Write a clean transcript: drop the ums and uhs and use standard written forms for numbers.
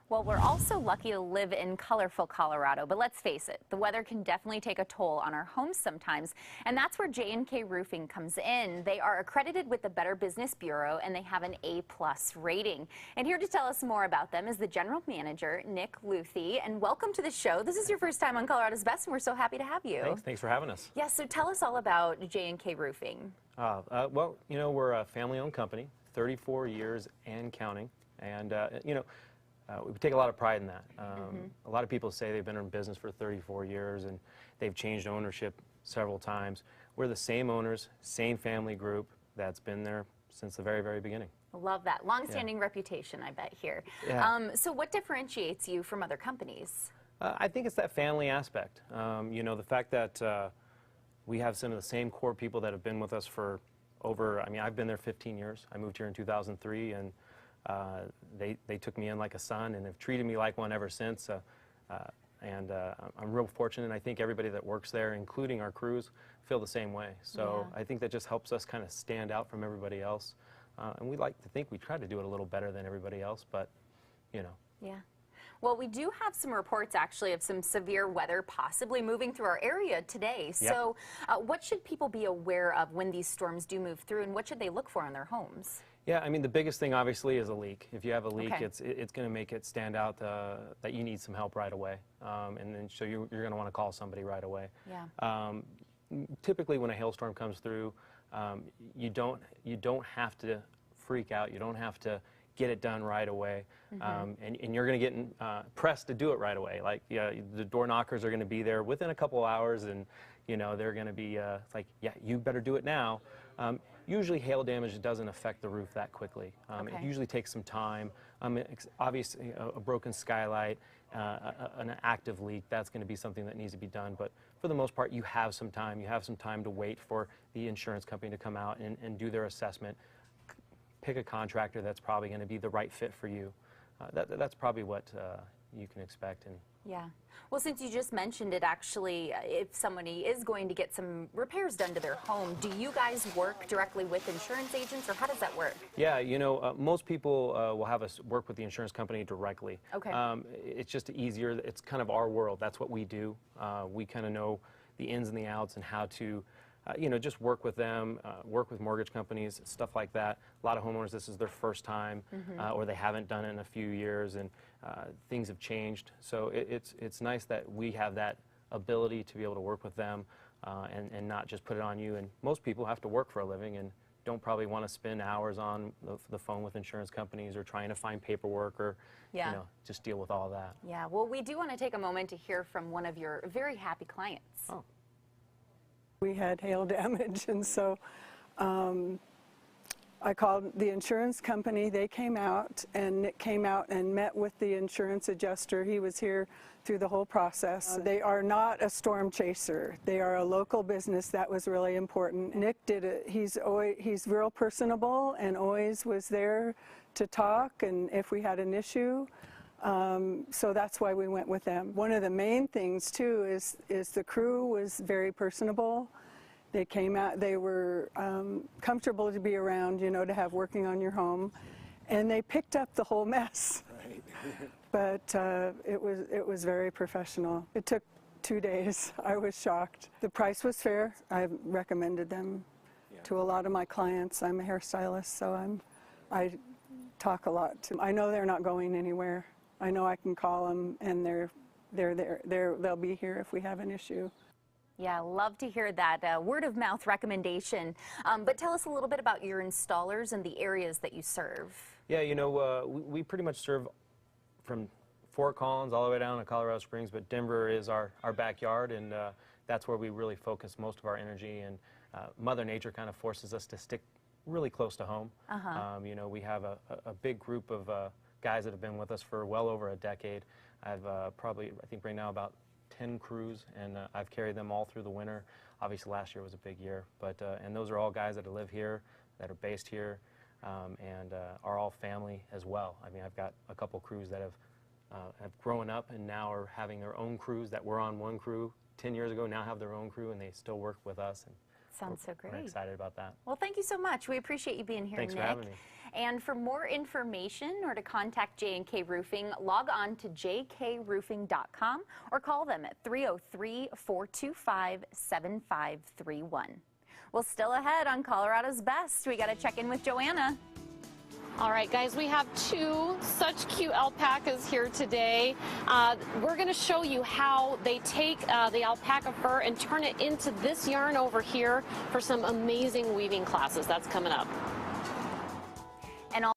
Well, we're also lucky to live in colorful Colorado, but let's face it, the weather can definitely take a toll on our homes sometimes, and that's where K Roofing comes in. They are accredited with the Better Business Bureau, and they have an A+ rating. And here to tell us more about them is the General Manager, Nick Luthi, and welcome to the show. This is your first time on Colorado's Best, and we're so happy to have you. Thanks for having us. Yeah, so tell us all about K Roofing. Well, you know, we're a family-owned company, 34 years and counting, and we take a lot of pride in that. A lot of people say they've been in business for 34 years and they've changed ownership several times. We're the same owners, same family group that's been there since the very, very beginning. Love that. Long-standing reputation, I bet, here. Yeah. So what differentiates you from other companies? I think it's that family aspect. You know, the fact that we have some of the same core people that have been with us for over, I mean, I've been there 15 years. I moved here in 2003, and they took me in like a son and have treated me like one ever since. I'm real fortunate, and I think everybody that works there, including our crews, feel the same way. So I think that just helps us kind of stand out from everybody else. And we like to think we try to do it a little better than everybody else, but, you know. Yeah. Well, we do have some reports, actually, of some severe weather possibly moving through our area today. Yep. So what should people be aware of when these storms do move through, and what should they look for in their homes? Yeah, I mean, the biggest thing, obviously, is a leak. If you have a leak, Okay. it's going to make it stand out that you need some help right away. And then so you're going to want to call somebody right away. Yeah. Typically, when a hailstorm comes through, you don't have to freak out. You don't have to get it done right away. And you're going to get pressed to do it right away. Like, the door knockers are going to be there within a couple hours, and they're going to be it's like, yeah, you better do it now. Usually hail damage doesn't affect the roof that quickly. It usually takes some time. Obviously, a broken skylight, an active leak, that's going to be something that needs to be done. But for the most part, you have some time. You have some time to wait for the insurance company to come out and do their assessment. Pick a contractor that's probably going to be the right fit for you. That's probably what you can expect. Yeah. Well, since you just mentioned it, actually, if somebody is going to get some repairs done to their home, do you guys work directly with insurance agents, or how does that work? Yeah, most people will have us work with the insurance company directly. Okay. It's just easier. It's kind of our world. That's what we do. We kind of know the ins and the outs and how to just work with them, work with mortgage companies, stuff like that. A lot of homeowners, this is their first time, or they haven't done it in a few years, and things have changed. So it's nice that we have that ability to be able to work with them and not just put it on you. And most people have to work for a living and don't probably want to spend hours on the phone with insurance companies or trying to find paperwork or just deal with all that. Yeah. Well, we do want to take a moment to hear from one of your very happy clients. Oh. We had hail damage, and so I called the insurance company. They came out, and Nick came out and met with the insurance adjuster. He was here through the whole process. They are not a storm chaser. They are a local business. That was really important. Nick did it. He's real personable and always was there to talk, and if we had an issue. So that's why we went with them. One of the main things too is the crew was very personable. They came out, they were comfortable to be around, to have working on your home, and they picked up the whole mess. Right. But it was very professional. It took 2 days. I was shocked. The price was fair. I recommended them to a lot of my clients. I'm a hairstylist, so I talk a lot. I know they're not going anywhere. I know I can call them, and they're there. They'll be here if we have an issue. Yeah, love to hear that word-of-mouth recommendation. But tell us a little bit about your installers and the areas that you serve. Yeah, we pretty much serve from Fort Collins all the way down to Colorado Springs, but Denver is our backyard, and that's where we really focus most of our energy. And Mother Nature kind of forces us to stick really close to home. We have a big group of guys that have been with us for well over a decade. I've I think right now about 10 crews, and I've carried them all through the winter. Obviously last year was a big year, but and those are all guys that live here, that are based here, and are all family as well. I mean, I've got a couple crews that have grown up and now are having their own crews that were on one crew 10 years ago, now have their own crew, and they still work with us. And Sounds so great. We're excited about that. Well, thank you so much. We appreciate you being here, Thanks Nick. for having me. And for more information or to contact J&K Roofing, log on to jkroofing.com or call them at 303-425-7531. Well, still ahead on Colorado's Best, we got to check in with Joanna. All right, guys, we have two such cute alpacas here today. We're going to show you how they take the alpaca fur and turn it into this yarn over here for some amazing weaving classes. That's coming up.